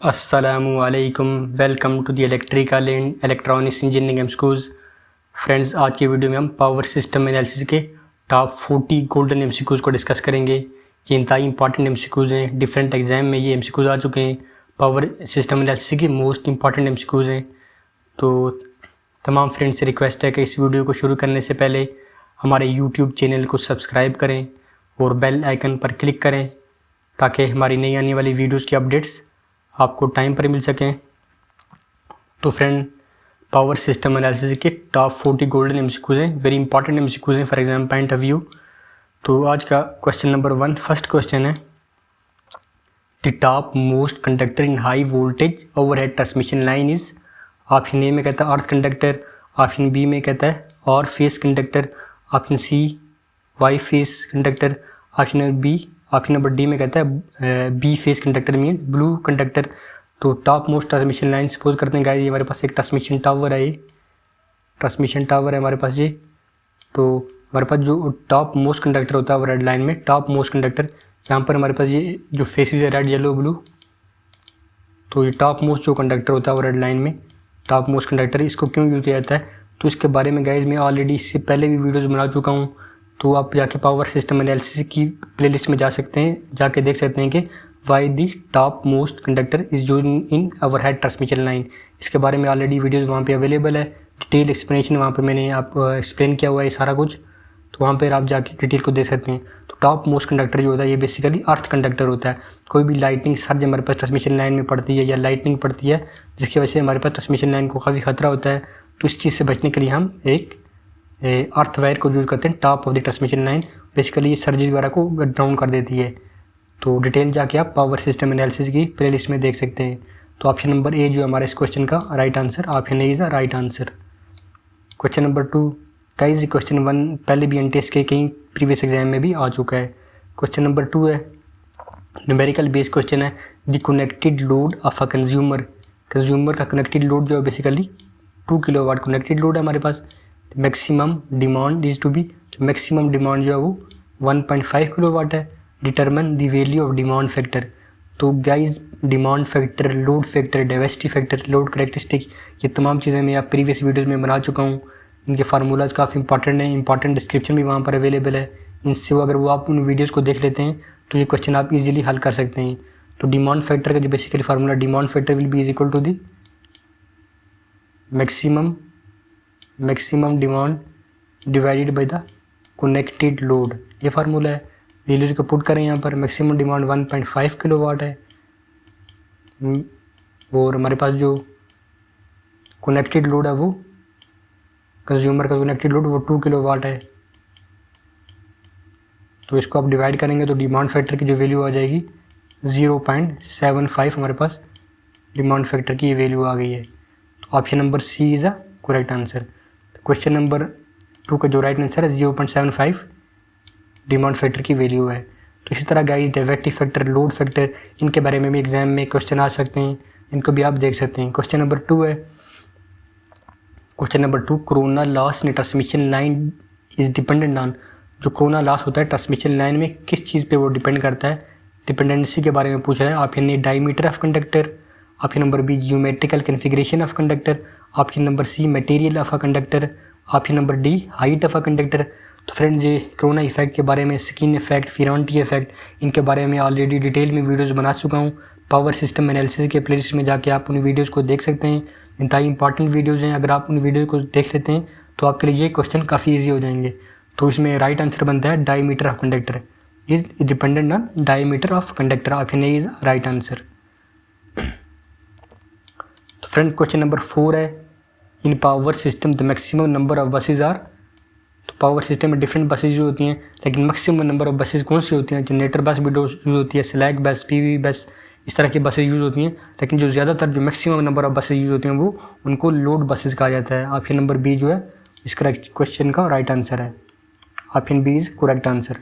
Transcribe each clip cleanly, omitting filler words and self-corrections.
अस्सलामुअलैकुम, welcome to the electrical and electronics engineering MCQs. Friends, आज की वीडियो में हम पावर सिस्टम एनालिसिस के टॉप 40 गोल्डन एमसीक्यूज़ को डिस्कस करेंगे। ये इंतहाई इंपॉर्टेंट एमसीक्यूज़ हैं, डिफरेंट एग्जाम में ये एमसीक्यूज़ आ चुके हैं। पावर सिस्टम एनालिसिस के मोस्ट इंपॉर्टेंट एमसीक्यूज़ हैं। तो तमाम फ्रेंड्स से रिक्वेस्ट है कि इस वीडियो को शुरू करने से पहले हमारे यूट्यूब चैनल को सब्सक्राइब करें और बेल आइकन पर क्लिक करें ताकि हमारी नई आने वाली वीडियोज़ की अपडेट्स आपको टाइम पर मिल सकें। तो फ्रेंड, पावर सिस्टम एनालिसिस के टॉप 40 गोल्डन एमसीक्यूज़ हैं, वेरी इंपॉर्टेंट एमसीक्यूज़ हैं for exam point of view. तो आज का क्वेश्चन नंबर 1, फर्स्ट क्वेश्चन है, the top most conductor in high voltage overhead transmission line is. Option A में कहता है अर्थ कंडक्टर, ऑप्शन बी में कहता है और phase conductor, option C Y phase conductor, option number D में कहता है B phase conductor mean blue conductor. तो top most transmission line suppose करते हैं गाइस, ये हमारे पास एक ट्रांसमिशन टावर है, ये ट्रांसमिशन टावर है हमारे पास ये। तो हमारे पास जो टॉप मोस्ट कंडक्टर होता है वो रेड लाइन में टॉप मोस्ट कंडक्टर, यहाँ पर हमारे पास ये जो फेसेस है रेड येलो ब्लू, तो ये टॉप मोस्ट जो कंडक्टर होता है वो रेड लाइन में टॉप मोस्ट कंडक्टर। इसको क्यों यूज़ किया जाता है तो इसके बारे में गाइस मैं ऑलरेडी इससे पहले भी वीडियोज़ बना चुका हूँ। तो आप जाके पावर सिस्टम एनालिसिस की प्लेलिस्ट में जा सकते हैं, जाके देख सकते हैं कि why the top most conductor is used in overhead transmission line. इसके बारे में ऑलरेडी वीडियोज़ वहाँ पे अवेलेबल है, डिटेल एक्सप्लेनेशन वहाँ पे मैंने आप एक्सप्लेन किया हुआ है सारा कुछ, तो वहाँ पर आप जाके डिटेल को देख सकते हैं। तो टॉप मोस्ट कंडक्टर जो होता है ये बेसिकली अर्थ कंडक्टर होता है। कोई भी लाइटनिंग सर्ज हमारे पास ट्रांसमिशन लाइन में पड़ती है या लाइटनिंग पड़ती है जिसकी वजह से हमारे पास ट्रांसमिशन लाइन को काफ़ी खतरा होता है, तो इस चीज़ से बचने के लिए हम एक अर्थ वायर को यूज़ करते हैं top of the transmission line. Basically ये सर्जिस वगैरह को डाउन कर देती है। तो डिटेल जाके आप पावर सिस्टम एनालिसिस की प्लेलिस्ट में देख सकते हैं। तो ऑप्शन नंबर ए जो हमारे इस क्वेश्चन का right answer, option A is the right answer. Question number 2, guys question 1 पहले भी एनटीएस के कई प्रीवियस एग्जाम में भी आ चुका है। क्वेश्चन नंबर 2 है, न्यूमेरिकल बेस्ड क्वेश्चन है, the connected load of a consumer. Consumer का कनेक्टेड लोड जो है बेसिकली 2 किलोवाट कनेक्टेड लोड है हमारे पास। Maximum demand is to be, तो मैक्सिमम डिमांड जो है वो 1.5 किलोवाट है। Determine the value of demand factor. तो guys demand factor, load factor, diversity factor, load characteristic, ये तमाम चीज़ें मैं आप प्रीवियस वीडियोज़ में बना चुका हूँ। इनके फार्मूलाज काफ़ी इंपॉर्टेंट हैं, इंपॉर्टेंट डिस्क्रिप्शन भी वहाँ पर अवेलेबल है। इनसे अगर वो आप उन वीडियोज़ को देख लेते हैं तो ये क्वेश्चन आप इजीली हल कर सकते हैं। तो डिमांड फैक्टर का जो basically formula, demand factor will be is equal to the maximum demand divided by the connected load, ये फार्मूला है। वैल्यूज को पुट करें यहाँ पर, मैक्सिमम डिमांड 1.5 किलोवाट है और हमारे पास जो कनेक्टेड लोड है वो कंज्यूमर का कनेक्टेड लोड वो 2 किलोवाट है। तो इसको आप डिवाइड करेंगे तो डिमांड फैक्टर की जो वैल्यू आ जाएगी 0.75 हमारे पास डिमांड फैक्टर की ये वैल्यू आ गई है। तो option number C is a correct answer. Question number 2 का जो राइट आंसर है 0.75 डिमांड फैक्टर की वैल्यू है। तो इसी तरह guys diversity factor, load factor, इनके बारे में भी एग्जाम में क्वेश्चन आ सकते हैं, इनको भी आप देख सकते हैं। क्वेश्चन नंबर 2 है, question number 2, corona loss in transmission line is dependent on. जो कोरोना लॉस होता है ट्रांसमिशन लाइन में किस चीज़ पे वो डिपेंड करता है, डिपेंडेंसी के बारे में पूछ रहा है। Option A diameter of conductor, option number B geometrical configuration of conductor, option number C material of a conductor, option number D height of a conductor. तो फ्रेंड्स ये कोरोना इफेक्ट के बारे में, स्किन इफेक्ट, फिरॉन्टी इफेक्ट, इनके बारे में already detail में videos बना चुका हूँ। पावर सिस्टम एनालिसिस के प्लेलिस्ट में जाके आप उन वीडियोस को देख सकते हैं। इंतहाई इंपॉर्टेंट वीडियोज़ हैं, अगर आप उन वीडियो को देख लेते हैं तो आपके लिए ये क्वेश्चन काफ़ी ईजी हो जाएंगे। तो इसमें राइट आंसर बनता है diameter of conductor is dependent on diameter of conductor, option A is right answer. तो फ्रेंड क्वेश्चन नंबर 4 है, in power system the maximum number of buses are. तो पावर सिस्टम में डिफरेंट बसेज जो होती हैं, लेकिन मैक्सिमम नंबर ऑफ बसेज कौन सी होती हैं? जनरेटर बस भी यूज़ होती है, स्लैक बस, पीवी बस, इस तरह की बसेज यूज़ होती हैं। लेकिन जो ज़्यादातर जो maximum number of buses use होती हैं वो उनको लोड बसेज कहा जाता है। ऑप्शन नंबर बी जो है इस करेक्ट क्वेश्चन का राइट आंसर है, option B is correct answer.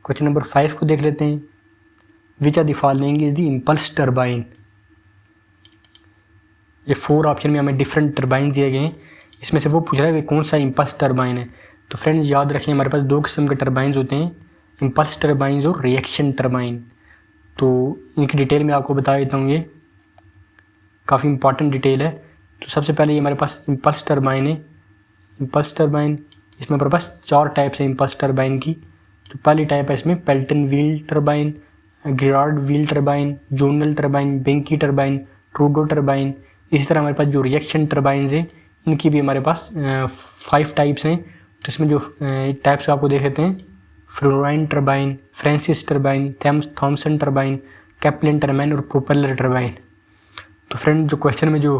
Question number 5 को देख लेते हैं, which are the following is the impulse turbine. ये 4 ऑप्शन में हमें डिफरेंट टर्बाइन दिए गए हैं, इसमें से वो पूछ रहा है कि कौन सा इम्पल्स टर्बाइन है। तो फ्रेंड्स याद रखें हमारे पास 2 किस्म के टर्बाइंस होते हैं, इम्पल्स टर्बाइन और रिएक्शन टर्बाइन। तो इनकी डिटेल में आपको बता देता हूँ। ये काफ़ी इंपॉर्टेंट डिटेल है। तो सबसे पहले ये हमारे पास इम्पल्स टर्बाइन है। इम्पल्स टर्बाइन, इसमें हमारे पास 4 टाइप्स हैं इम्पल्स टर्बाइन की। तो पहली टाइप है इसमें Pelton wheel turbine, Girard wheel turbine, Jonval turbine, Banki turbine, Turgo turbine. इसी तरह हमारे पास जो रिएक्शन टर्बाइन्स हैं इनकी भी हमारे पास 5 टाइप्स हैं। तो इसमें जो टाइप्स आपको देख लेते हैं, fluorine turbine, Francis turbine, Thomson turbine, Kaplan turbine और प्रोपेलर टर्बाइन। तो फ्रेंड जो क्वेश्चन में जो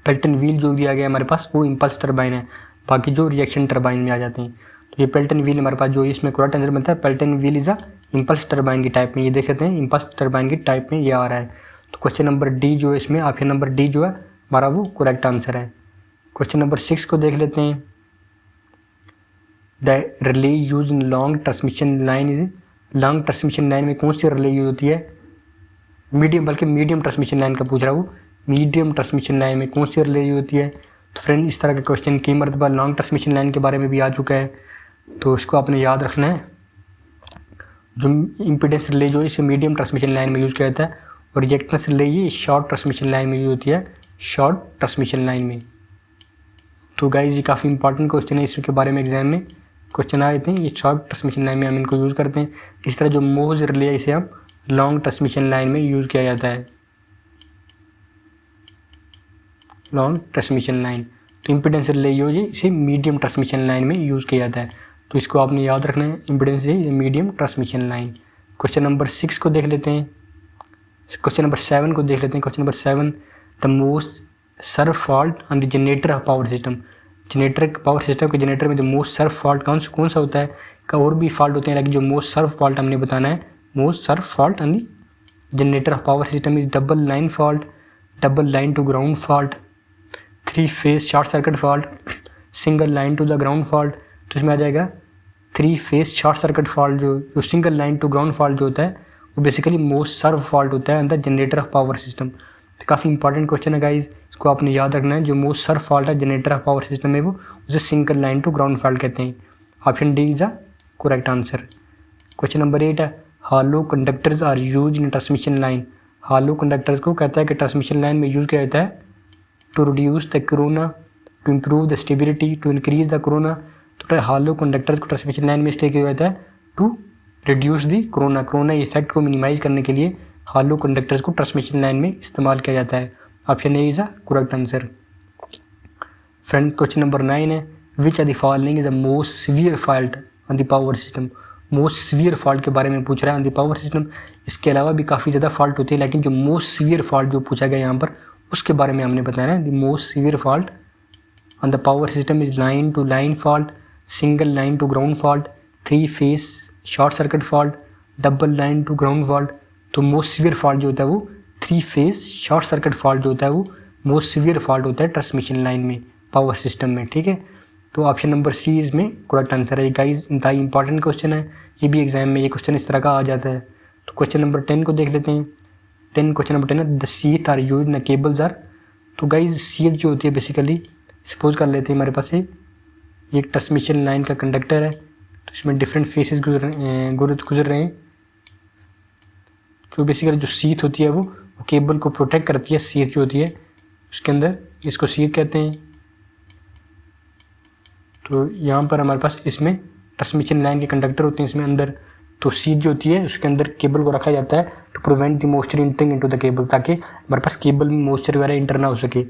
पेल्टन व्हील जो दिया गया हमारे पास वो इम्पल्स टर्बाइन है, बाकी जो रिएक्शन टर्बाइन में आ जाते हैं। तो ये पेल्टन व्हील हमारे पास जो इसमें करेक्ट आंसर बनता है, Pelton wheel is a impulse turbine की टाइप में। ये देख लेते हैं इम्पल्स टर्बाइन की टाइप में ये आ रहा है। तो क्वेश्चन नंबर डी जो है इसमें, ऑप्शन नंबर डी जो है हमारा वो करेक्ट आंसर है। क्वेश्चन नंबर 6 को देख लेते हैं। The relay use in long transmission line is, long transmission line में कौन सी रिले यूज होती है? मीडियम, बल्कि मीडियम ट्रांसमिशन लाइन का पूछ रहा हूँ, मीडियम ट्रांसमिशन लाइन में कौन सी रिले यूज होती है? तो फ्रेंड इस तरह का क्वेश्चन कई मरतबा लॉन्ग ट्रांसमिशन लाइन के बारे में भी आ चुका है, तो इसको आपने याद रखना है। जो इम्पीडेंस रिले जो इसे मीडियम ट्रांसमिशन लाइन में यूज़ किया जाता है, और रिएक्टेंस रिले ये शॉर्ट ट्रांसमिशन लाइन में यूज होती है, शॉर्ट ट्रांसमिशन लाइन में। तो गाइज ये काफ़ी इंपॉर्टेंट क्वेश्चन है, इसके बारे में एग्जाम में क्वेश्चन आए थे। ये शॉर्ट ट्रांसमिशन लाइन में हम इनको यूज़ करते हैं। इस तरह जो मोज रिले है इसे हम लॉन्ग ट्रांसमिशन लाइन में यूज़ किया जाता है, लॉन्ग ट्रांसमिशन लाइन। तो इम्पीडेंस रिले जो है इसे मीडियम ट्रांसमिशन लाइन में यूज़ किया जाता है, तो इसको आपने याद रखना है, इम्पीडेंस है medium transmission line. Question number 6 को देख लेते हैं। क्वेश्चन नंबर 7 को देख लेते हैं। Question number 7, the most severe fault on the generator of power system. Generator power system के जनरेटर में जो मोस्ट सर्व फॉल्ट कौन सा होता है? का और भी फॉल्ट होते हैं, लेकिन जो मोस्ट सर्व फॉल्ट हमने बताना है, most severe fault on the generator of power system is double line fault, double line to ground fault, 3 phase short circuit fault, single line to the ground fault. तो इसमें आ जाएगा 3 phase short circuit fault. जो single line to ground fault जो होता है वो basically most severe fault होता है अंदर जनरेटर ऑफ पावर सिस्टम। तो काफ़ी इंपॉर्टेंट क्वेश्चन है गाइज, इसको आपने याद रखना है। जो मोस्ट सर्व फॉल्ट है जनरेटर ऑफ पावर सिस्टम में वो उसे single line to ground fault कहते हैं। Option D is the correct answer. Question number 8 है, hollow conductors are use in transmission line. Hollow conductors को कहता है कि ट्रांसमिशन लाइन में यूज़ किया जाता है to reduce the corona, to improve the stability, to increase the corona. तो हॉलो कंडक्टर को ट्रांसमिशन लाइन में इसलिए किया जाता है to reduce the corona effect को मिनिमाइज करने के लिए हॉलो कंडक्टर्स को ट्रांसमिशन लाइन में इस्तेमाल किया जाता है। Option A is the correct answer. Friend question number 9 है, which are the following is the most severe fault on the power system. Most severe fault के बारे में पूछ रहा है ऑन द पावर सिस्टम। इसके अलावा भी काफ़ी ज़्यादा फॉल्ट होती है, लेकिन जो मोस्ट सीवियर फॉल्ट जो पूछा गया यहाँ पर उसके बारे में हमने बताया है। The most severe fault on the power system is line to line fault, single line to ground fault, 3 phase short circuit fault, double line to ground fault. तो मोस्ट सीवियर फॉल्ट जो होता है वो 3 फेज शॉर्ट सर्किट फॉल्ट जो होता है वो most severe fault होता है ट्रांसमिशन लाइन में, पावर सिस्टम में। ठीक है, तो ऑप्शन नंबर सी इसमें करेक्ट आंसर है। गाइस इंतहाई इंपॉर्टेंट क्वेश्चन है, ये भी एग्जाम में ये क्वेश्चन इस तरह का आ जाता है। तो क्वेश्चन नंबर 10 को देख लेते हैं। क्वेश्चन नंबर 10 है, द शीथ आर यूज न केबल्स आर। तो गाइस शीथ जो होती है बेसिकली, सपोज कर लेते हैं हमारे पास एक ट्रांसमिशन लाइन का कंडक्टर है, तो इसमें डिफरेंट फेसेस गुजर रहे हैं। जो बेसिकली जो शीथ होती है वो केबल को प्रोटेक्ट करती है। शीथ जो होती है उसके अंदर, इसको शीथ कहते हैं। तो यहाँ पर हमारे पास इसमें ट्रांसमिशन लाइन के कंडक्टर होते हैं इसमें अंदर, तो शीथ जो होती है उसके अंदर केबल को रखा जाता है to prevent the moisture entering into the cable, ताकि हमारे पास केबल में मॉइस्चर वगैरह इंटर ना हो सके।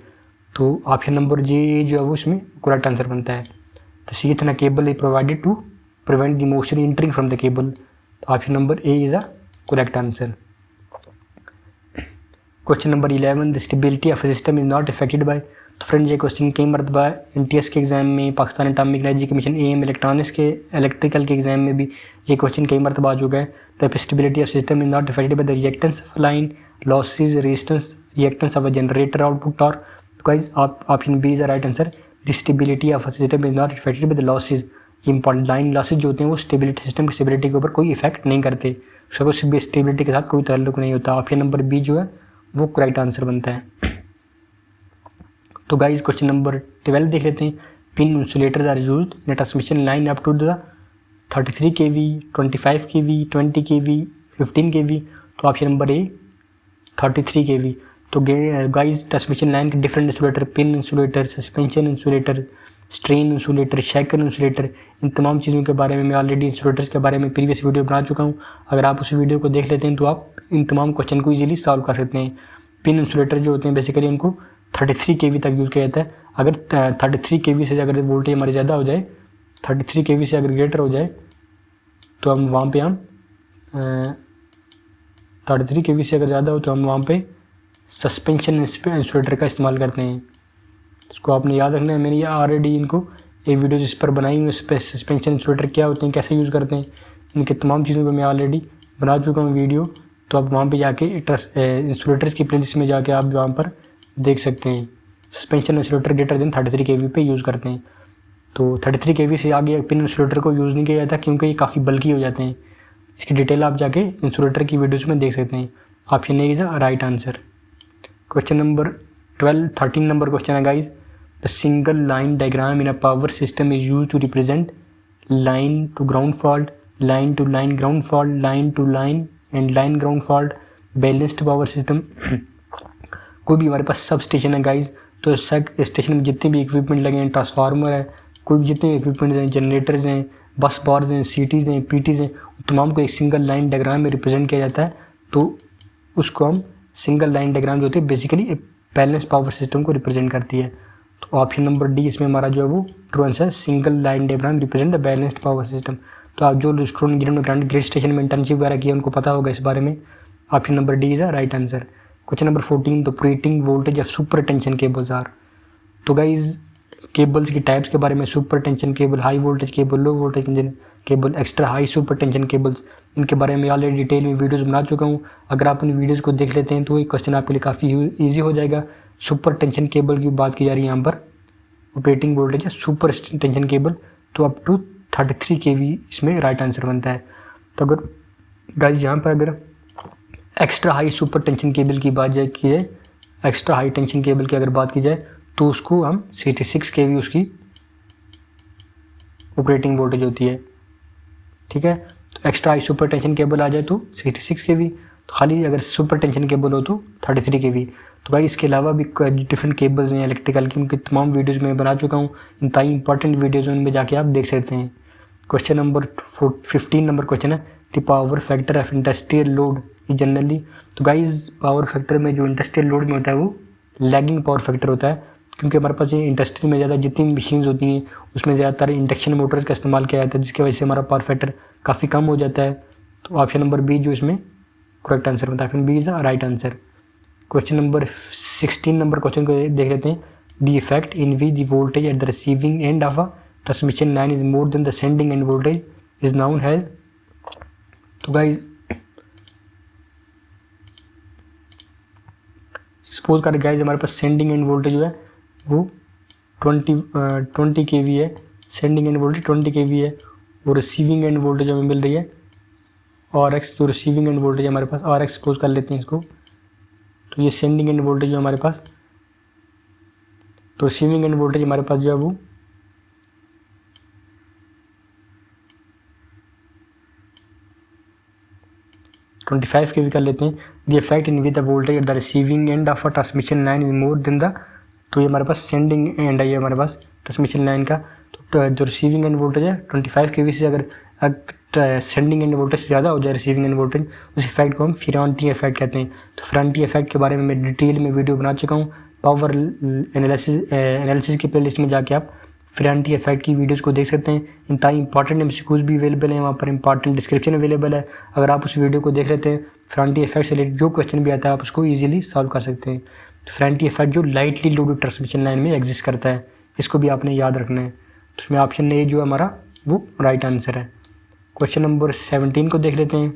तो ऑप्शन नंबर जे जो है वो इसमें करेक्ट आंसर बनता है। तो शीथ ना cable is provided to prevent the moisture entering from the cable. तो option number A is a correct answer. Question number 11, the stability of system is not affected by. तो friends ये question कई मरतबा NTS के exam में, Pakistan atomic energy commission AM electronics के electrical के exam में भी ये क्वेश्चन कई मरतबा आ चुका है। The stability of system is not affected by the reactance of line, losses, resistance, reactance of a generator output और। Guys option B is the right answer. The stability of system is not affected by the losses. ये important, line losses जो होते हैं वो stability, system की stability के ऊपर कोई इफेक्ट नहीं करते, उसका स्टेबिलिटी के साथ कोई ताल्लुक नहीं होता। ऑप्शन नंबर बी जो है वो करेक्ट आंसर बनता है। तो गाइस क्वेश्चन नंबर 12 देख लेते हैं। Pin insulators are used in transmission line up to the 33 kV, 25 kV, 20 kV, 15 kV। तो ऑप्शन नंबर ए 33 kV। तो गाइस ट्रांसमिशन लाइन के different insulator, pin insulator, suspension insulator, strain insulator, shackle insulator, इन तमाम चीज़ों के बारे में मैं ऑलरेडी इंसुलेटर्स के बारे में प्रीवियस वीडियो बना चुका हूँ। अगर आप उस वीडियो को देख लेते हैं तो आप इन तमाम क्वेश्चन को ईजिली सॉल्व कर सकते हैं। पिन इंसुलेटर जो होते हैं बेसिकली उनको 33 kV तक यूज़ किया जाता है। अगर 33 kV से अगर वोल्टेज हमारे ज़्यादा हो जाए, 33 kV से अगर ग्रेटर हो जाए तो हम वहाँ पे 33 kV से अगर ज़्यादा हो तो हम वहाँ पे सस्पेंशन इंसुलेटर का इस्तेमाल करते हैं। इसको आपने याद रखना है। मैंने ये ऑलरेडी इनको एक वीडियो जिस पर बनाई हुई, उस पर सस्पेंशन इंसुलेटर क्या होते हैं, कैसे यूज़ करते हैं, इनके तमाम चीज़ों पर मैं ऑलरेडी बना चुका हूँ वीडियो। तो आप वहाँ पे जाके इंसुलेटर्स की प्लेलिस्ट में जाके आप वहाँ पर देख सकते हैं। Suspension insulator greater than 33 kV पे यूज़ करते हैं। तो 33 kV से आगे पिन इंसुलेटर को यूज़ नहीं किया जाता क्योंकि ये काफ़ी बल्कि हो जाते हैं। इसकी डिटेल आप जाके इंसुलेटर की वीडियोज़ में देख सकते हैं। Option A is the right answer. Question number 13 number question है guys. The single line diagram in a power system is use to represent line to ground fault, line to line ground fault, line to line and line ground fault, balanced power system. कोई भी हमारे पास sub station है guys, तो sub station में जितने भी equipment लगे हैं, ट्रांसफार्मर है, कोई भी जितने भी इक्विपमेंट्स हैं, जनरेटर्स हैं, बस बार्स हैं, सीटीज़ हैं, पीटीज़ हैं, तमाम को एक सिंगल लाइन डायग्राम में रिप्रेजेंट किया जाता है। तो उसको हम सिंगल लाइन डायग्राम जो होती है बेसिकली बैलेंस पावर सिस्टम को रिप्रेजेंट करती है। तो ऑप्शन नंबर डी इसमें हमारा जो है वो ट्रू आंसर है। Single line diagram represent the balanced power system. तो आप जो स्टूडेंट जिन्होंने ग्रिड स्टेशन में इंटर्नशिप वगैरह किया उनको पता होगा इस बारे में। Option number D is the right answer. Question number 14, the operating voltage of super tension cables are. तो गाइज केबल्स की टाइप्स के बारे में, super tension cable, high voltage cable, low voltage cable, extra high super tension cables, इनके बारे में already detail में videos बना चुका हूँ। अगर आप उन वीडियोस को देख लेते हैं तो ये क्वेश्चन आपके लिए काफ़ी ईजी हो जाएगा। सुपर टेंशन केबल की बात की जा रही है यहाँ पर, ऑपरेटिंग वोल्टेज है सुपर टेंशन केबल, तो अप टू 33 kV इसमें राइट आंसर बनता है। तो अगर गाइज यहाँ पर अगर extra high super tension cable की बात की जाए, एक्स्ट्रा हाई टेंशन केबल की अगर बात की जाए तो उसको हम 66 kV उसकी ऑपरेटिंग वोल्टेज होती है। ठीक है, तो extra high super tension cable आ जाए तो 66 kV, तो खाली अगर सुपर टेंशन केबल हो तो 33 kV। तो भाई इसके अलावा भी डिफरेंट केबल्स हैं इलेक्ट्रिकल की, उनकी तमाम वीडियोज़ मैं बना चुका हूँ। इंतहाई इंपॉर्टेंट वीडियोज़ उनमें जाके आप देख सकते हैं। क्वेश्चन नंबर 15 नंबर क्वेश्चन है, the power factor of industrial load is generally. तो गाइज पावर फैक्टर में जो इंडस्ट्रियल लोड में होता है वो लैगिंग पावर फैक्टर होता है, क्योंकि हमारे पास ये इंडस्ट्री में ज़्यादा जितनी मशीन्स होती हैं उसमें ज़्यादातर इंडक्शन मोटर्स का इस्तेमाल किया जाता है, जिसकी वजह से हमारा पावर फैक्टर काफ़ी कम हो जाता है। तो ऑप्शन नंबर बी जो इसमें करेक्ट आंसर बनता है, option B is the right answer. Question number 16 number question को देख लेते हैं। The effect in which the voltage at the receiving end of a transmission line is more than the sending end voltage is known as. तो guys suppose कर guys हमारे पास sending end voltage जो है वो 20 kV है, sending end voltage 20 kV है, और रिसीविंग एंड वोल्टेज हमें मिल रही है RX। जो रिसीविंग एंड वोल्टेज हमारे पास RX सपोज कर लेते हैं इसको, तो ये सेंडिंग एंड वोल्टेज जो हमारे पास, तो रिसीविंग एंड वोल्टेज हमारे पास जो है वो 25 kV कर लेते हैं। The effect in with the voltage at the receiving end of a transmission line is more than the. तो ये हमारे पास सेंडिंग एंड है, ये हमारे पास ट्रांसमिशन लाइन का। तो जो रिसीविंग एंड वोल्टेज है 25 kV से अगर सेंडिंग एंड वोल्टेज से ज़्यादा हो जाए रिसीविंग एंड वोल्टेज, उस इफेक्ट को हम फेरांटी इफेक्ट कहते हैं। तो फेरांटी इफेक्ट के बारे में मैं डिटेल में वीडियो बना चुका हूँ। पावर एनालिसिस की प्लेलिस्ट में जाके आप फेरांटी इफेक्ट की वीडियोस को देख सकते हैं। इंतहाई इंपॉर्टेंट एमसीक्यूज भी अवेलेबल हैं वहाँ पर, इंपॉर्टेंट डिस्क्रिप्शन अवेलेबल है। अगर आप उस वीडियो को देख लेते हैं, फेरांटी इफेक्ट से रिलेटेड जो क्वेश्चन भी आता है आप उसको ईजिली सॉल्व कर सकते हैं। फेरांटी इफेक्ट जो लाइटली लोडेड ट्रांसमिशन लाइन में एग्जिस्ट करता है, इसको भी आपने याद रखना है। तो उसमें ऑप्शन ए जो हमारा वो राइट आंसर है। क्वेश्चन नंबर 17 को देख लेते हैं।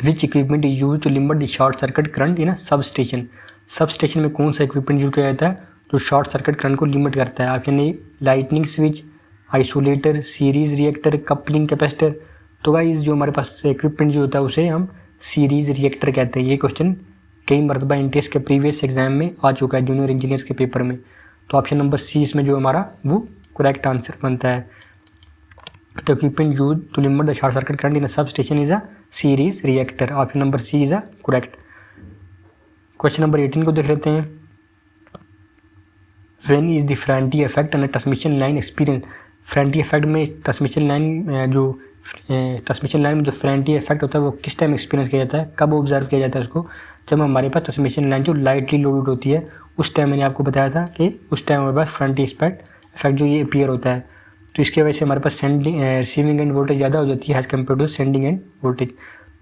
Which equipment is use to limit the short circuit current in a substation. Sub station में कौन सा इक्विपमेंट यूज किया जाता है जो शॉर्ट सर्किट करंट को लिमिट करता है? Option a lightning switch, isolator, series reactor, coupling capacitor. तो गाइस जो हमारे पास इक्विपमेंट जो होता है उसे हम सीरीज रिएक्टर कहते हैं। ये क्वेश्चन कई मरतबा इंटेस्ट के प्रीवियस एग्जाम में आ चुका है, जूनियर इंजीनियर्स के पेपर में। तो ऑप्शन नंबर सी इसमें जो हमारा वो करेक्ट आंसर बनता है। तो equipment use to limit the short circuit current in a substation is a series reactor. Option number C is a correct. Question number 18 को देख लेते हैं। When is the Ferranti effect and transmission line experience. Ferranti effect में transmission line जो Ferranti effect होता है वो किस टाइम एक्सपीरियंस किया जाता है, कब ऑब्जर्व किया जाता है उसको? जब हमारे पास ट्रांसमिशन लाइन जो लाइटली लोडेड होती है उस टाइम मैंने आपको बताया था कि उस टाइम हमारे पास फ्रेंटी इफेक्ट जो ये अपीयर होता है। तो इसकी वजह से हमारे पास रिसीविंग एंड वोल्टेज ज़्यादा हो जाती है as compare to sending end voltage.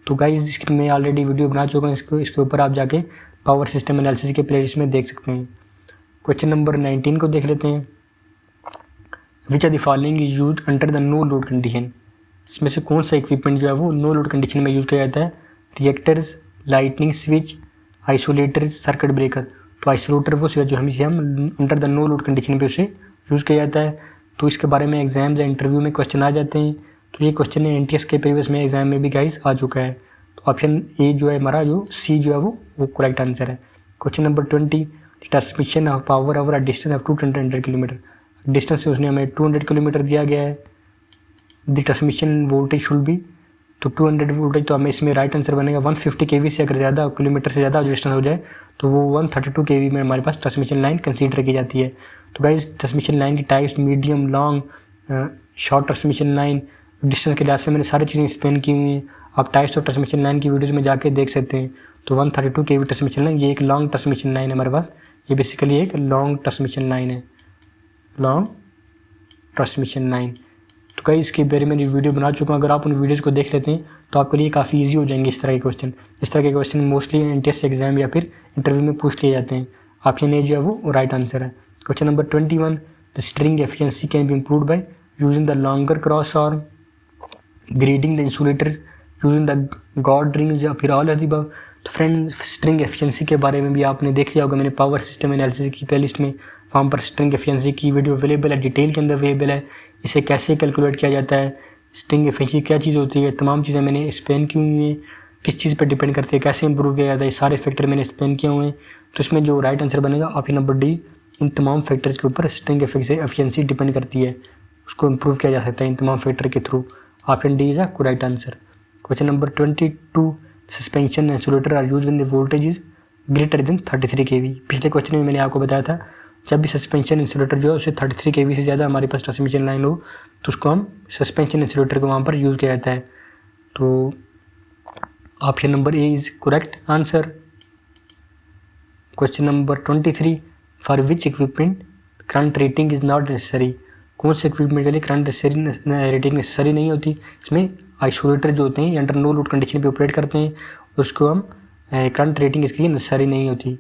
तो गाइज इसकी मैं ऑलरेडी वीडियो बना चुका हूँ, इसके ऊपर आप जाके पावर सिस्टम एनालिसिस के प्लेलिस्ट में देख सकते हैं। क्वेश्चन नंबर 19 को देख लेते हैं। Which are the following is use under the no load condition. इसमें से कौन सा इक्विपमेंट जो है वो नो लोड कंडीशन में यूज़ किया जाता है? Reactors, lightning switch, isolators, circuit breaker. तो आइसोलेटर वो स्विच जो हम under the no load condition पे उसे यूज़ किया जाता है। तो इसके बारे में एग्जाम्स या इंटरव्यू में क्वेश्चन आ जाते हैं। तो ये क्वेश्चन एनटीएस के प्रीवियस में एग्जाम में भी गाइस आ चुका है। तो ऑप्शन ए जो है हमारा जो सी जो है वो करेक्ट आंसर है। Question number 20, transmission of power over a distance of 200 kilometre. Distance से उसने हमें 200 किलोमीटर दिया गया है। The transmission voltage should be, तो 200 वोल्टेज, तो हमें इसमें राइट आंसर बनेगा 150 kV से अगर ज़्यादा किलोमीटर से ज़्यादा जो डिस्टेंस हो जाए तो वो 132 kV में हमारे पास ट्रांसमिशन लाइन कंसीडर की जाती है। तो गाइस ट्रांसमिशन लाइन की types medium, long, short transmission line, distance के लिहाज से मैंने सारी चीज़ें एक्सप्लेन की हुई हैं। आप टाइप्स ऑफ ट्रांसमिशन लाइन की वीडियोज़ में जाके देख सकते हैं। तो 132 kV ट्रांसमिशन लाइन ये एक लॉन्ग ट्रांसमिशन लाइन है हमारे पास, ये बेसिकली एक लॉन्ग ट्रांसमिशन लाइन है, लॉन्ग ट्रांसमिशन लाइन। तो कई इसके बारे में वीडियो बना चुका हूँ, अगर आप उन वीडियोज़ को देख लेते हैं तो आपके लिए काफ़ी इजी हो जाएंगे इस तरह के क्वेश्चन। इस तरह के क्वेश्चन मोस्टली एनटीएस एग्जाम या फिर इंटरव्यू में पूछ लिए जाते हैं। ऑप्शन ए जो है वो राइट आंसर है। Question number 21, the string efficiency can be improved by using the longer cross arm, grading the insulators, using the God rings या फिर ऑल ऑफ द अबव। तो फ्रेंड स्ट्रिंग एफिशिएंसी के बारे में भी आपने देख लिया होगा, मैंने पावर सिस्टम एनालिसिस की प्लेलिस्ट में वहाँ पर स्ट्रिंग एफिशिएंसी की वीडियो अवेलेबल है, डिटेल के अंदर अवेलेबल है। इसे कैसे कैलकुलेट किया जाता है, स्ट्रिंग एफिशिएंसी क्या चीज़ होती है, तमाम चीज़ें मैंने एक्सप्लेन की हुई हैं। किस चीज़ पर डिपेंड करती है, कैसे इंप्रूव किया जाता है, ये सारे फैक्टर मैंने एक्सप्लेन किए हुए हैं। तो इसमें जो राइट आंसर बनेगा ऑप्शन नंबर डी, इन तमाम फैक्टर्स के ऊपर स्ट्रिंग एफिशिएंसी डिपेंड करती है, उसको इम्प्रूव किया जा सकता है इन तमाम फैक्टर के through. Option D is a correct answer. Question number 22, suspension insulator are used when the voltage is greater than 33 kV। पिछले क्वेश्चन में मैंने आपको बताया था जब भी सस्पेंशन इंसुलेटर जो है उसे 33 kV से ज़्यादा हमारे पास ट्रांसमिशन लाइन हो तो उसको हम सस्पेंशन इंसुलेटर को वहाँ पर यूज़ किया जाता है। तो option number A is correct answer. Question number 23, for which equipment current rating is not necessary. कौन से इक्विपमेंट के लिए करंट रेटिंग नेसेसरी नहीं होती? इसमें आइसोलेटर जो होते हैं अंडर नो लोड कंडीशन पे ऑपरेट करते हैं, उसको हम करंट रेटिंग इसके लिए नेसेसरी नहीं होती।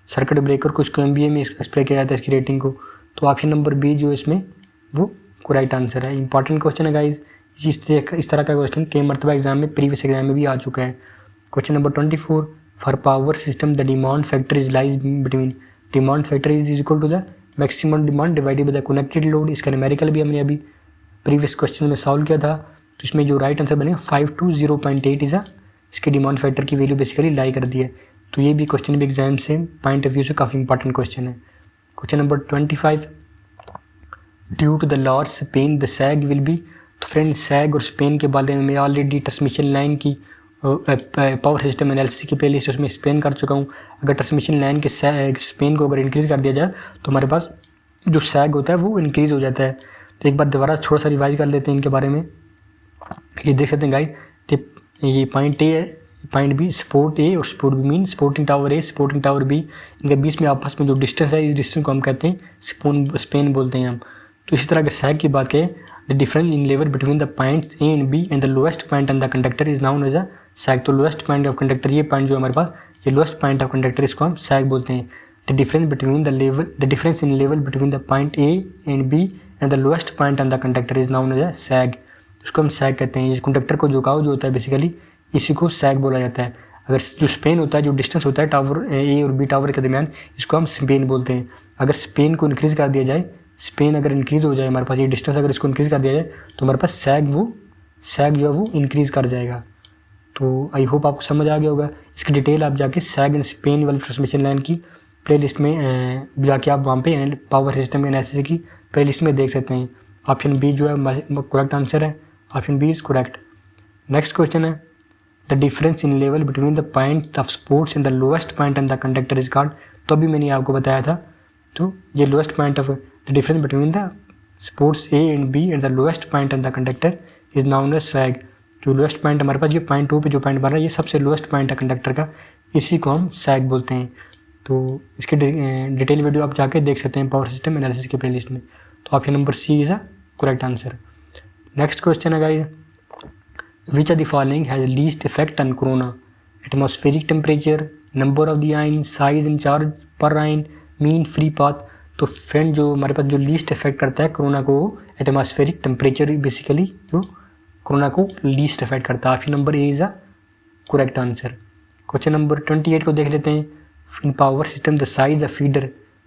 सर्किट ब्रेकर को इसको MVA में एक्सप्लेन किया जाता है इसकी रेटिंग को। तो ऑप्शन नंबर बी जो इसमें वो करेक्ट आंसर है। इंपॉर्टेंट क्वेश्चन है गाइज, इस तरह का क्वेश्चन कई मरतबा एग्जाम में प्रीवियस एग्जाम में भी आ चुका है। Question number 24, for power system the demand factor is lies between, demand factor is equal to the maximum demand divided by the connected load. इसका न्यूमेरिकल भी हमने अभी प्रीवियस क्वेश्चन में सॉल्व किया था। तो इसमें जो राइट आंसर बनेगा 5 to 0.8 इज़ इसके डिमांड फैक्टर की वैल्यू बेसिकली लाई कर दी है। तो ये भी क्वेश्चन भी एग्जाम से पॉइंट ऑफ व्यू से काफ़ी इंपॉर्टेंट क्वेश्चन है। Question number 25, due to the large span the sag will be. तो फ्रेंड सैग और स्पेन के बारे में मैं ऑलरेडी ट्रांसमिशन लाइन की पावर सिस्टम एनालिसिस की प्लेलिस्ट उसमें एक्सप्लेन कर चुका हूँ। अगर ट्रांसमिशन लाइन के स्पेन को अगर इंक्रीज़ कर दिया जाए तो हमारे पास जो सैग होता है वो इंक्रीज़ हो जाता है। तो एक बार दोबारा थोड़ा सा रिवाइज कर लेते हैं इनके बारे में। ये देख सकते हैं गाइस, ये पॉइंट ए है, पॉइंट बी, सपोर्ट ए और support B mean supporting tower A supporting tower B, इनके बीच में आपस में जो डिस्टेंस है इस डिस्टेंस को हम कहते हैं स्पेन बोलते हैं हम। तो इसी तरह के सैग की बात करें, the difference in level between the points A and B and the lowest point on the conductor is known as a sag. तो लोएस्ट पॉइंट ऑफ कंडक्टर, ये पॉइंट जो हमारे पास ये लोएस्ट पॉइंट ऑफ कंडक्टर, इसको हम sag बोलते हैं। The difference in level between the point A and B and the lowest point on the conductor is known as a sag. उसको हम सैग कहते हैं। कंडक्टर को झुकाव जो होता है बेसिकली इसी को सैग बोला जाता है। अगर जो स्पेन होता है, जो डिस्टेंस होता है टावर ए और बी टावर के दरमियान, इसको हम स्पेन बोलते हैं। अगर स्पेन को इंक्रीज़ कर दिया जाए, स्पेन अगर इंक्रीज़ हो जाए हमारे पास, ये डिस्टेंस अगर इसको इंक्रीज़ कर दिया जाए तो हमारे पास सैग जो है वो इंक्रीज़ कर जाएगा। तो आई होप आपको समझ आ गया होगा। इसकी डिटेल आप जाके सैग एंड स्पेन वाली ट्रांसमिशन लाइन की प्लेलिस्ट में जाके आप वहाँ पे पावर सिस्टम एनालिसिस की प्लेलिस्ट में देख सकते हैं। ऑप्शन बी जो है करेक्ट आंसर है, option B is correct. Next question है, the difference in level between the point of supports and the lowest point and the conductor is called, तो अभी मैंने आपको बताया था, तो ये lowest point of the difference between the supports A and B and the lowest point and the conductor is known as sag. जो lowest point हमारे पास, ये पॉइंट ओ पे जो पॉइंट बन रहा है, ये सबसे लोएस्ट पॉइंट है कंडक्टर का, इसी को हम सैग बोलते हैं। तो इसके डिटेल वीडियो आप जाके देख सकते हैं पावर सिस्टम एनालिसिस के प्लेलिस्ट में। तो option number C is a correct answer. Next question है guys, which are the following has least effect on corona? Atmospheric temperature, number of the ion, size in charge per ion, mean free path. तो friend जो हमारे पास जो least effect करता है corona को, atmospheric temperature basically जो corona को least effect करता है। Option number A is a correct answer. Question number 28 को देख लेते हैं। In power system the size of feeder,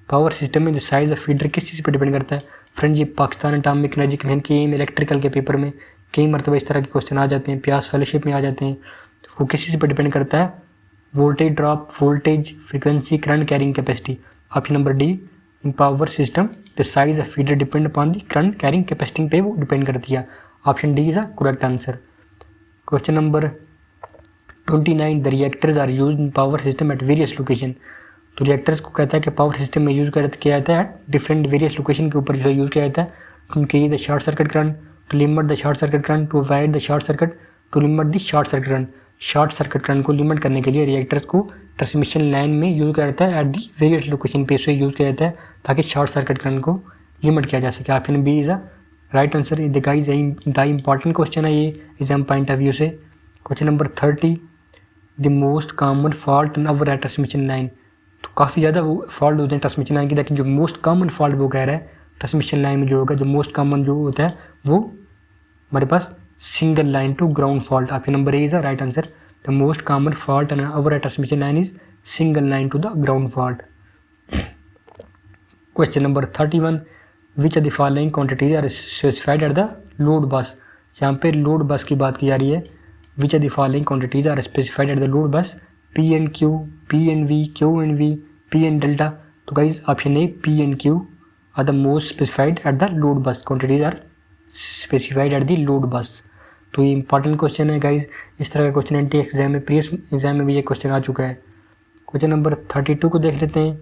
power system में जो साइज ऑफ फीडर किस चीज़ पर डिपेंड करता है? फ्रेंड ये पाकिस्तान एटॉमिक एनर्जी कमीशन के इलेक्ट्रिकल के पेपर में कई मरतबा इस तरह के क्वेश्चन आ जाते हैं, प्यास फेलोशिप में आ जाते हैं। तो वो किस चीज़ पर डिपेंड करता है? Voltage drop, voltage, frequency, current carrying capacity. Option number D, in power system the size of feeder depend upon the current carrying capacity पे वो डिपेंड करती है। Option D is a correct answer. Question number 29, the reactors are used in power system at various location. तो reactors को कहता है कि power system में यूज़ किया जाता है डिफरेंट वेरियस लोकेशन के ऊपर जो है यूज़ किया जाता है। To increase the short circuit current, to limit the short circuit current, to avoid the short circuit, to limit the short circuit current. Short circuit current को लिमिट करने के लिए रिएक्टर्स को ट्रांसमिशन लाइन में use किया जाता है at the various location पे से यूज़ किया जाता है ताकि शॉर्ट सर्किट करंट को लिमिट किया जा सके। Option B is a right answer. Guys the important question है ये एग्जाम पॉइंट ऑफ व्यू से। Question number 30, the most common fault in our transmission line. तो काफ़ी ज़्यादा वो फॉल्ट होते हैं ट्रांसमिशन लाइन की, लेकिन जो मोस्ट कॉमन फॉल्ट वो कह रहा है ट्रांसमिशन लाइन में जो होगा, जो मोस्ट कॉमन जो होता है वो हमारे पास single line to ground fault. Option number A is the right answer. The most common fault in our transmission line is single line to the ground fault. Question number 31, which are the following quantities are specified at the load bus. यहाँ पे load bus की बात की जा रही है। Which are the following quantities are specified at the load bus? P and Q, P and V, Q and V, P and delta. तो guys option A P and Q are the most specified at the load bus, quantities are specified at the load bus. तो ये important question है guys. इस तरह का question anti exam में, previous exam में भी ये क्वेश्चन आ चुका है। क्वेश्चन नंबर 32 को देख लेते हैं।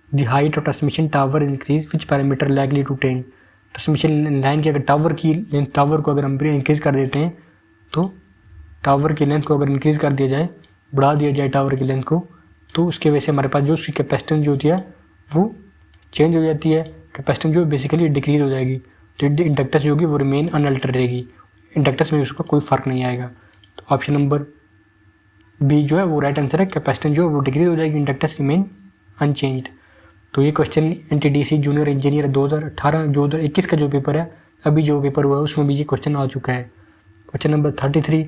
The height of transmission tower increase which parameter likely to ten. Transmission line की अगर टावर को अगर हम इंक्रीज कर देते हैं, तो टावर की लेंथ को अगर इंक्रीज़ कर दिया जाए, बढ़ा दिया जाए टावर की लेंथ को, तो उसके वजह से हमारे पास जो उसकी कैपेसिटेंस जो होती है वो चेंज हो जाती है। कैपेसिटेंस जो बेसिकली डिक्रीज हो जाएगी, तो इंडक्टेंस जो होगी वो रिमेन अनअल्टर रहेगी, इंडक्टेंस में उसका कोई फ़र्क नहीं आएगा। तो ऑप्शन नंबर बी जो है वो राइट आंसर है। कैपेसिटेंस जो है वो डिक्रीज हो जाएगी, इंडक्टेंस रिमेन अनचेंज्ड। तो ये क्वेश्चन NTDC जूनियर इंजीनियर 2018-2021 का जो पेपर है, अभी जो पेपर हुआ है उसमें भी ये क्वेश्चन आ चुका है। Question number 33,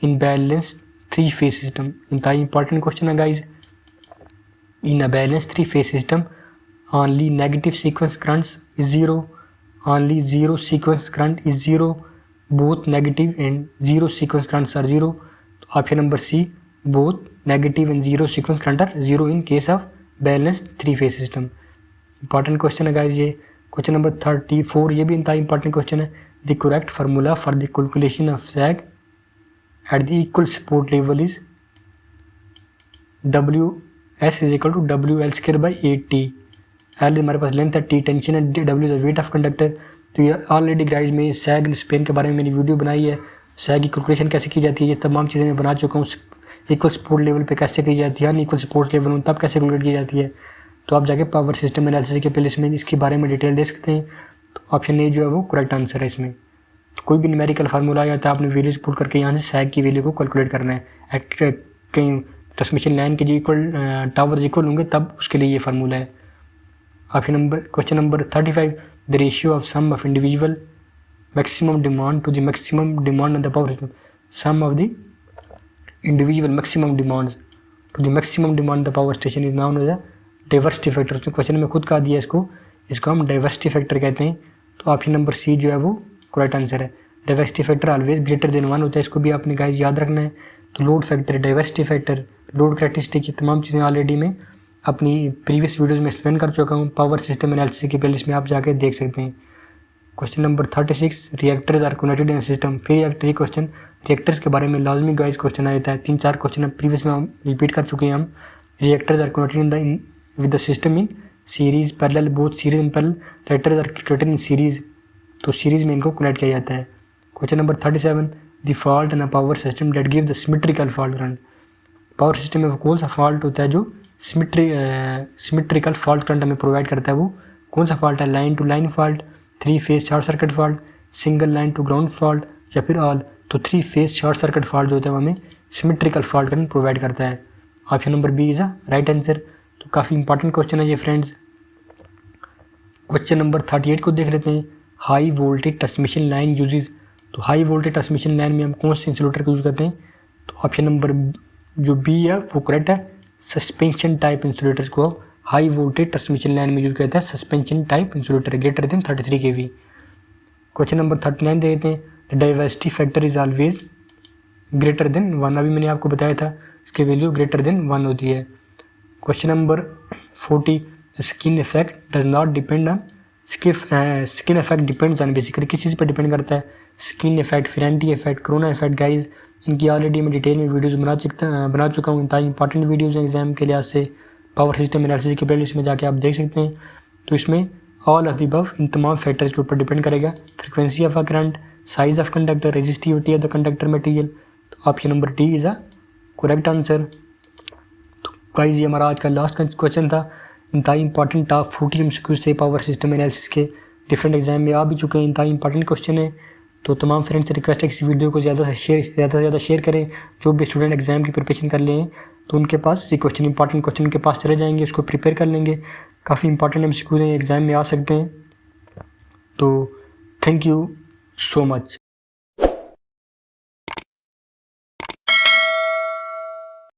in balance 3 phase system. इंतहा इंपॉर्टेंट क्वेश्चन है guys. In a balance 3 phase system only negative sequence currents is zero, only zero sequence current is zero, both negative and zero sequence currents are zero. तो option number C, both negative and zero sequence current are zero in case of balance 3 phase system. Important question है guys ये। Question number 34, ये भी इंतहा important question है। The correct formula for the calculation of sag at the equal support level is WS is equal to WL square by 8T। L हमारे पास length है, T tension है, W is weight of conductor. तो ये already guys में सैग Spain के बारे में मैंने वीडियो बनाई है, सैग की कैलकुलेशन कैसे की जाती है, ये तमाम चीज़ें मैं बना चुका हूँ। इक्वल सपोर्ट लेवल पे कैसे की जाती है, अनइक्वल सपोर्ट लेवल में तब कैसे कैलकुलेट की जाती है। तो आप जाके पावर सिस्टम एनालिसिस के प्लेलिस्ट में इसके बारे में डिटेल दे सकते हैं। तो ऑप्शन ए जो है वो करेक्ट आंसर है इसमें। कोई भी न्यूमेरिकल फार्मूला या तो आपने वैल्यूज पुट करके यहाँ से सैग की वैल्यू को कैलकुलेट करना है। कहीं ट्रांसमिशन लाइन के जो इक्वल टावर्स इक्वल होंगे तब उसके लिए ये फार्मूला है। Option question number 35, the ratio of sum of individual maximum demand to the maximum demand on the power system. Sum of the individual maximum demand to the maximum demand the power station is known as a diversity factor. तो question में खुद कहा दिया इसको हम diversity factor कहते हैं। तो ऑप्शन नंबर सी जो है वो करेक्ट आंसर है। Diversity factor always greater than 1 होता है, इसको भी आपने गाइस याद रखना है। तो load factor, diversity factor, load characteristic, ये तमाम चीज़ें ऑलरेडी मैं अपनी प्रीवियस वीडियोस में एक्सप्लेन कर चुका हूँ। पावर सिस्टम एनालिसिस की प्लेलिस्ट में आप जाके देख सकते हैं। Question number 36, reactors are connected in system. फिर ये क्वेश्चन, रिएक्टर्स के बारे में लाजमी गाइस क्वेश्चन आ जाता है। 3-4 क्वेश्चन प्रीवियस में हम रिपीट कर चुके हैं। हम reactors are connected in with the system in series parallel, both series and parallel. Reactors are connected in series, तो सीरीज में इनको कनेक्ट किया जाता है। Question number 37, the fault in a power system that give the symmetrical fault current. Power system में वो कौन सा फॉल्ट होता है जो सिमेट्रिकल फॉल्ट करंट हमें प्रोवाइड करता है, वो कौन सा फॉल्ट है? Line to line fault, 3 phase short circuit fault, single line to ground fault, या फिर ऑल। तो 3 फेज शॉर्ट सर्किट फॉल्ट जो होता है वो हमें सिमेट्रिकल फॉल्ट करंट प्रोवाइड करता है। Option number B is a right answer. तो काफ़ी इंपॉर्टेंट क्वेश्चन है ये फ्रेंड्स। क्वेश्चन नंबर 38 को देख लेते हैं। High voltage transmission line uses. तो हाई वोल्टेज ट्रांसमिशन लाइन में हम कौन से इंसुलेटर का यूज़ करते हैं? तो ऑप्शन नंबर जो बी है वो करेक्ट है। सस्पेंशन टाइप इंसुलेटर्स को हाई वोल्टेज ट्रांसमिशन लाइन में यूज करता है suspension type insulator greater than 33 kV। Question number 39 देखते हैं। The diversity factor is always greater than 1। अभी मैंने आपको बताया था इसकी वैल्यू ग्रेटर देन 1 होती है। Question number 40, skin effect does not depend on. Skin effect depends on, basically किस चीज़ पर डिपेंड करता है? Skin effect, फेरेंटी effect, corona effect. Guys इनकी ऑलरेडी मैं डिटेल में वीडियोस बना चुका हूँ। इतना इंपॉर्टेंट वीडियोस हैं एग्जाम के लिहाज से। पावर सिस्टम एनालिसिस की प्लेलिस्ट में जाके आप देख सकते हैं। तो इसमें ऑल ऑफ द अबव इन तमाम फैक्टर्स के ऊपर डिपेंड करेगा। Frequency of a current, size of conductor, resistivity of the conductor material. तो option number D is a correct answer. तो गाइज ये हमारा आज का लास्ट क्वेश्चन था। इंतहाई इंपॉर्टेंट टॉप 40 MCQs से पावर सिस्टम एनालिसिस के डिफरेंट एग्जाम में आ भी चुके हैं। इंतहाई इंपॉर्टेंट क्वेश्चन है। तो तमाम फ्रेंड्स से रिक्वेस्ट है इस वीडियो को ज़्यादा से ज़्यादा शेयर करें। जो भी स्टूडेंट एग्जाम की प्रिपरेशन कर ले हैं तो उनके पास ये क्वेश्चन इंपॉर्टेंट क्वेश्चन के पास चले जाएंगे, उसको प्रिपेयर कर लेंगे। काफ़ी इंपॉर्टेंट MCQs हैं, एग्जाम में आ सकते हैं। तो थैंक यू सो मच।